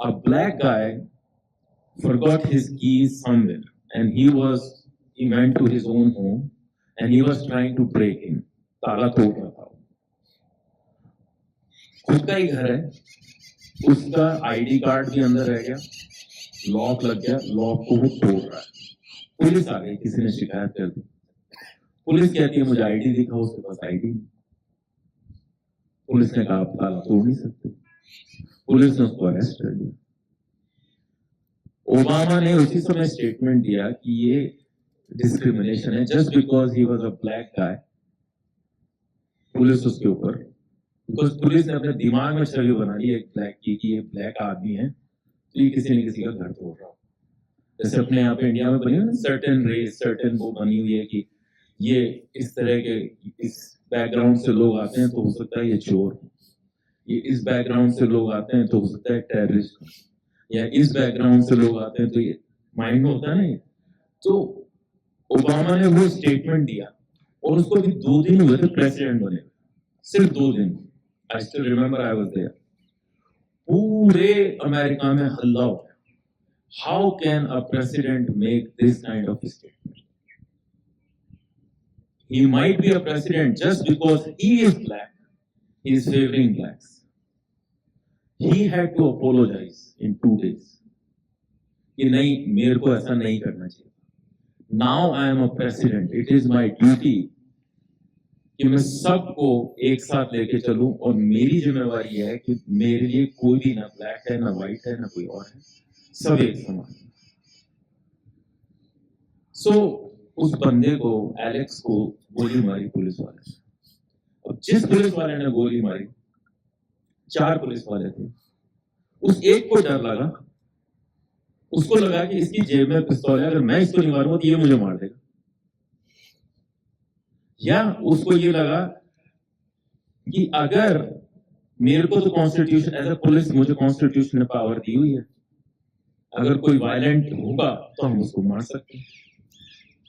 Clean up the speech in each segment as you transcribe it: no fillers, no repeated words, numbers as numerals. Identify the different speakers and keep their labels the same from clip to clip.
Speaker 1: a black guy forgot his keys somewhere, and he went to his own home and he was trying to break in. ताला तोड़ रहा था, खुद का ही घर है, उसका आईडी कार्ड भी अंदर रह गया, लॉक लग गया, लॉक को वो तोड़ रहा है। पुलिस आ गई, किसी ने शिकायत कर दी। पुलिस कहती है मुझे आईडी दिखाओ, उसके पास आईडी नहीं। पुलिस ने कहा आप ताला तोड़ नहीं सकते। पुलिस ने उसको अरेस्ट कर दिया। ओबामा ने उसी समय स्टेटमेंट दिया कि ये डिस्क्रिमिनेशन है, just because he was a black guy. Police उसके ऊपर, बिकॉज पुलिस ने अपने दिमाग में छवि बना ली एक ब्लैक की कि ये ब्लैक आदमी है तो ये किसी न किसी का घर तोड़ रहा हो। जैसे अपने यहाँ पे इंडिया में बनी हुई सर्टेन रेस, सर्टेन वो बनी हुई है कि ये इस तरह के इस बैकग्राउंड से लोग आते हैं तो हो सकता है ये चोर हो, ये इस बैकग्राउंड से लोग आते हैं तो हो सकता है टेररिस्ट हो, या इस बैकग्राउंड से लोग आते हैं तो ये माइंड में होता है ना। तो ओबामा ने वो स्टेटमेंट दिया और उसको भी 2 दिन हुए थे प्रेसिडेंट बने, सिर्फ 2 दिन। I still remember I was there. पूरे अमेरिका में हल्ला हो गया, how can a president make this kind of statement? He might be a president just because he is black, he is favoring blacks. He had to apologize in 2 days. कि नहीं, मेरे को ऐसा नहीं करना चाहिए। Now I am a president. It is my duty कि मैं सबको एक साथ लेके चलूं और मेरी जिम्मेवारी है कि मेरे लिए कोई भी ना ब्लैक है, ना व्हाइट है, ना कोई और है, सब एक समान। So उस बंदे को, एलेक्स को गोली मारी पुलिस वाले। अब जिस पुलिस वाले ने गोली मारी, 4 पुलिस वाले थे, उस एक को डर लगा, उसको लगा कि इसकी जेब में पिस्तौल है, अगर मैं इसको नहीं मारूंगा तो ये मुझे मार देगा। या उसको ये लगा कि अगर मेरे को तो कॉन्स्टिट्यूशन, एज ए पुलिस मुझे कॉन्स्टिट्यूशन ने पावर दी हुई है, अगर कोई वायलेंट होगा तो हम उसको मार सकते हैं,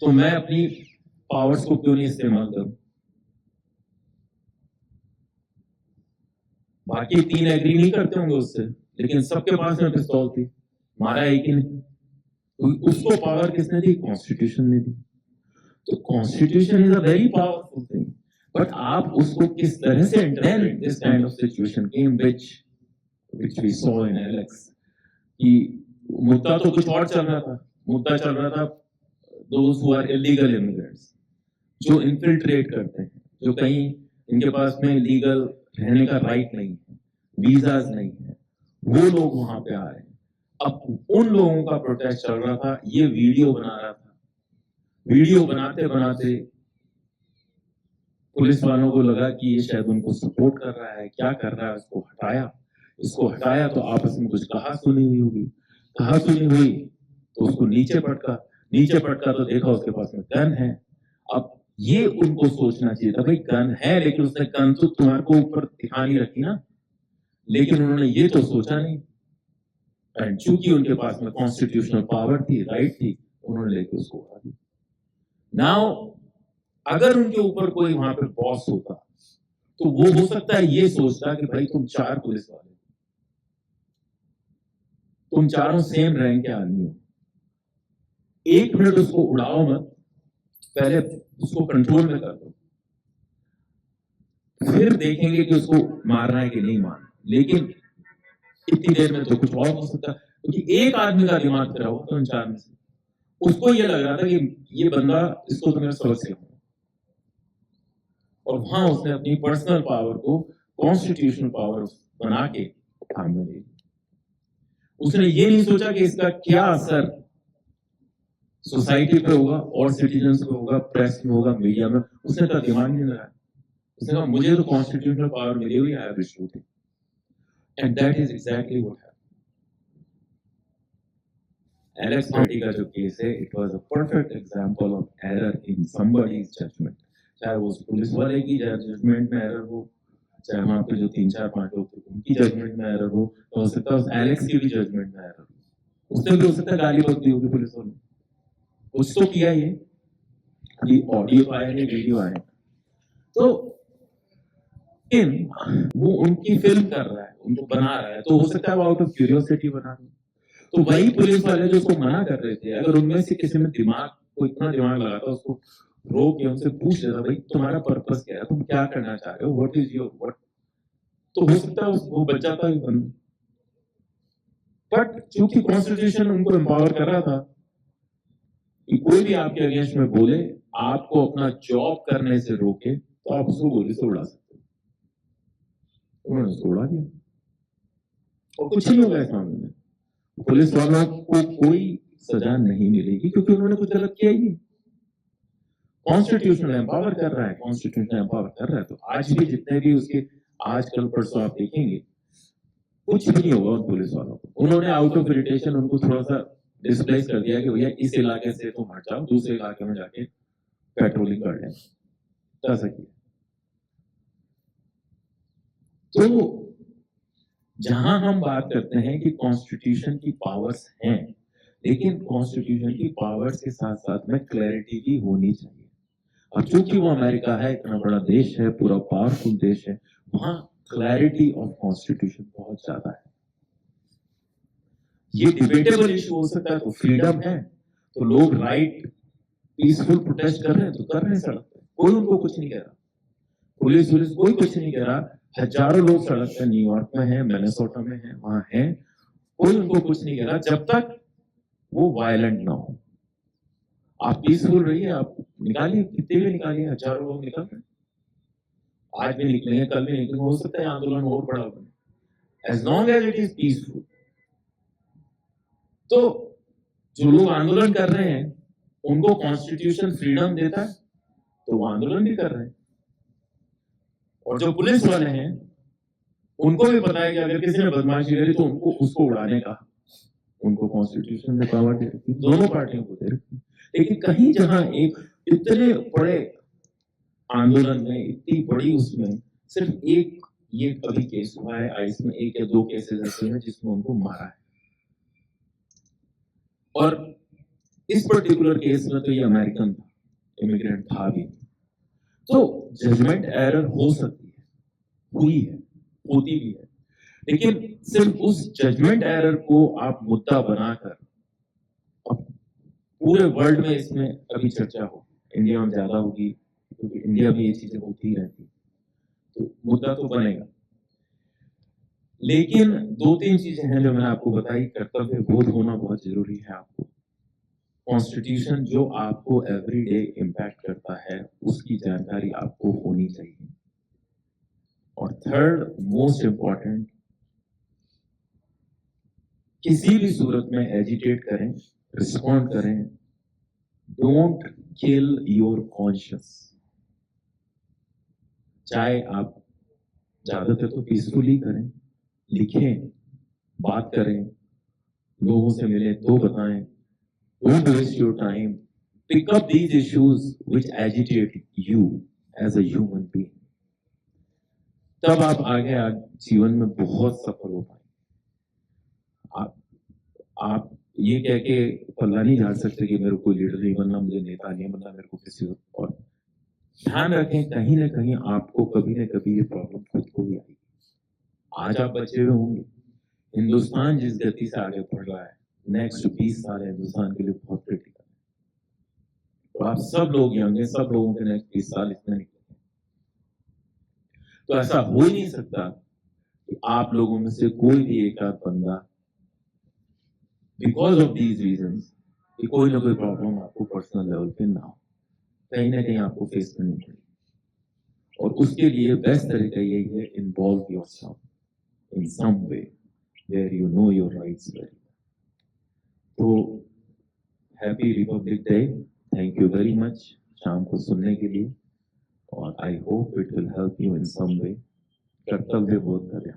Speaker 1: तो मैं अपनी पावर्स को क्यों नहीं इस्तेमाल करूं? बाकी 3 एग्री नहीं करते होंगे उससे, लेकिन सबके पास में पिस्तौल थी, मारा है कि नहीं? तो उसको पावर किसने दी? कॉन्स्टिट्यूशन ने दी। तो constitution is a very powerful thing, but आप उसको किस तरह से then this kind of situation came which we saw in Alex, कि मुद्दा तो कुछ और चल रहा था। मुद्दा चल रहा था those who are illegal immigrants, जो इन्फिल्ट्रेट करते हैं, जो कहीं इनके पास में लीगल रहने का राइट नहीं है, वीजाज नहीं है, वो लोग वहां पे आ रहे हैं। अब उन लोगों का प्रोटेस्ट चल रहा था, ये वीडियो बना रहा था। वीडियो बनाते बनाते पुलिस वालों को लगा कि ये शायद उनको सपोर्ट कर रहा है, क्या कर रहा है, इसको हटाया तो आपस में कुछ कहा सुनी हुई होगी, कहा सुनी हुई तो उसको नीचे पटका तो देखा उसके पास में गन है। अब ये उनको सोचना चाहिए था, भाई गन है, लेकिन उसने गन तो तुम्हारे को ऊपर दिखा नहीं रखी ना, लेकिन उन्होंने ये तो सोचा नहीं। एंड चूंकि उनके पास में कॉन्स्टिट्यूशनल पावर थी, राइट थी, उन्होंने लेके उसको उड़ा दिया। नाउ अगर उनके ऊपर कोई वहां पे बॉस होता तो वो हो सकता है ये सोचता कि भाई तुम 4 पुलिस वाले, तुम चारों सेम रैंक के आदमी हो, 1 मिनट उसको उड़ाओ मत, पहले उसको कंट्रोल में कर दो, फिर देखेंगे कि उसको मारना है कि नहीं मारना। लेकिन इतनी देर में तो कुछ और हो सकता है, क्योंकि एक आदमी का दिमाग खराब हो तो 4 में से उसको ये लग रहा था कि ये बंदा, इसको तो मेरा सबक सीखना, और वहां उसने अपनी पर्सनल पावर को कॉन्स्टिट्यूशनल पावर बना के काम में ले। उसने ये नहीं सोचा कि इसका क्या असर सोसाइटी पे होगा और सिटीजन्स पे होगा, प्रेस में होगा, मीडिया में। उसने तो दिमाग नहीं लगाया, उसने कहा मुझे तो कॉन्स्टिट्यूशनल पावर मिली हुई है, and that is exactly what happened. Alex party का जो केस है, it was a perfect example of error in somebody's judgement. चाहे वो पुलिस वाले की जजमेंट में एरर हो, चाहे वहां पे जो 3-4-5 लोग थे उनकी जजमेंट में एरर हो सकता है एलेक्स की भी जजमेंट में एरर हो। उसने भी हो सकता है गाली बकती होगी पुलिस वालों, कुछ तो किया ये ऑडियो आया नहीं, वीडियो आया। तो लेकिन वो उनकी फिल्म कर रहा है, उनको बना रहा है, तो हो सकता है वो आउट ऑफ क्यूरियोसिटी बना रहा है। तो वही पुलिस वाले जो उसको मना कर रहे थे, अगर उनमें से किसी में दिमाग को इतना दिमाग लगाता, उसको रोक के उनसे पूछ लेता, भाई तुम्हारा पर्पस क्या है, तुम क्या करना चाह रहे हो, व्हाट इज योर व्हाट, तो हो सकता है वो बच जाता है बंदा। बट चूंकि कॉन्स्टिट्यूशन उनको एम्पावर कर रहा था कि कोई भी आपके अगेंस्ट में बोले, आपको अपना जॉब करने से रोके, तो आप उसको गोली से उड़ा सकते हो। उन्होंने उसको उड़ा दिया और कुछ नहीं होगा इस मामले में। पुलिस वालों को कोई सजा नहीं मिलेगी क्योंकि उन्होंने कुछ गलत किया ही नहीं। कॉन्स्टिट्यूशन एम्पावर कर रहा है, कॉन्स्टिट्यूशन एम्पावर कर रहा है, तो आज भी जितने भी उसके आज कल परसों आप देखेंगे, कुछ भी नहीं होगा उन पुलिस वालों को। उन्होंने आउट ऑफ इरिटेशन उनको थोड़ा सा डिस्प्लेस कर दिया कि भैया इस इलाके से तुम हट जाओ, दूसरे इलाके में जाके पेट्रोलिंग कर लें, ऐसा किया। तो जहां हम बात करते हैं कि कॉन्स्टिट्यूशन की पावर्स हैं, लेकिन कॉन्स्टिट्यूशन की पावर्स के साथ साथ में क्लैरिटी भी होनी चाहिए। और चूंकि वो अमेरिका है, इतना बड़ा देश है, पूरा पावरफुल देश है, वहां क्लैरिटी ऑफ कॉन्स्टिट्यूशन बहुत ज्यादा है। ये डिबेटेबल इशू हो सकता है, तो फ्रीडम है, तो लोग राइट पीसफुल प्रोटेस्ट कर रहे हैं, तो कर रहे हैं सड़क पे, कोई उनको कुछ नहीं कह रहा, पुलिस कोई कुछ नहीं कह रहा। हजारों लोग सड़क पे न्यूयॉर्क में है, मिनेसोटा में है, वहां है, कोई उनको कुछ नहीं कह रहा, जब तक वो वायलेंट ना हो। आप पीसफुल रहिए, आप निकालिए, कितने भी निकालिए, हजारों लोग निकल रहे हैं, आज भी निकलेंगे, कल भी निकलेंगे, हो सकता है आंदोलन और बड़ा बने, as long as it is peaceful. तो जो लोग आंदोलन कर रहे हैं, उनको कॉन्स्टिट्यूशन फ्रीडम देता है, तो वो आंदोलन भी कर रहे हैं। और जो पुलिस वाले हैं, उनको भी पता है कि अगर किसी ने बदमाशी करी तो उनको उसको उड़ाने का उनको कॉन्स्टिट्यूशन ने पावर दे रखी, दोनों पार्टियों को दे रखी। लेकिन कहीं जहां एक इतने बड़े आंदोलन में, इतनी बड़ी उसमें सिर्फ एक ये कभी केस हुआ है, आइस में 1 या 2 केसेस ऐसे हैं जिसमें उनको मारा है, और इस पर्टिकुलर केस में तो ये अमेरिकन था, इमिग्रेंट था भी। तो जजमेंट एरर हो सकती है, हुई है, होती भी है, लेकिन सिर्फ उस जजमेंट एरर को आप मुद्दा बनाकर, अब पूरे वर्ल्ड में इसमें अभी चर्चा हो, इंडिया में ज्यादा होगी क्योंकि इंडिया में ये चीजें होती ही रहती, तो मुद्दा तो बनेगा। लेकिन 2-3 चीजें हैं जो मैंने आपको बताई, कर्तव्य बोध होना बहुत जरूरी है आपको, कॉन्स्टिट्यूशन जो आपको एवरीडे इम्पैक्ट करता है उसकी जानकारी आपको होनी चाहिए, और थर्ड मोस्ट इंपॉर्टेंट, किसी भी सूरत में एजिटेट करें, रिस्पॉन्ड करें, डोंट किल योर कॉन्शियस। चाहे आप ज्यादातर तो पीसफुली करें, लिखें, बात करें, लोगों से मिले तो बताएं, don't waste your time, pick up these issues which agitate you as a human being, तब आप आगे जीवन में बहुत सफल हो पाएंगे। आप ये कह के पल्ला नहीं झाड़ सकते कि मेरे को लीडर नहीं बनना, मुझे नेता नहीं बनना, मेरे को किसी और, ध्यान रखें कहीं ना कहीं आपको कभी ना कभी ये प्रॉब्लम खुद को ही आएगी। आज आप बचे हुए होंगे, हिंदुस्तान जिस गति से आगे बढ़ रहा है, नेक्स्ट 20 साल हिंदुस्तान के लिए बहुत क्रिटिकल है, तो आप सब लोग यंग हैं, सब लोगों के नेक्स्ट 20 साल इसमें निकले, तो ऐसा हो ही नहीं सकता कि आप लोगों में से कोई भी एक आध बंदा बिकॉज ऑफ दीज रीजंस कि कोई ना कोई प्रॉब्लम आपको पर्सनल लेवल पे ना हो, कहीं ना कहीं आपको फेस करनी पड़ेगी, और उसके लिए बेस्ट तरीका यही है, involve yourself in some way where you know your rights very. तो happy republic day, thank you very much शाम को सुनने के लिए, और I hope it will help you in some way. कर्तव्य बोध करें।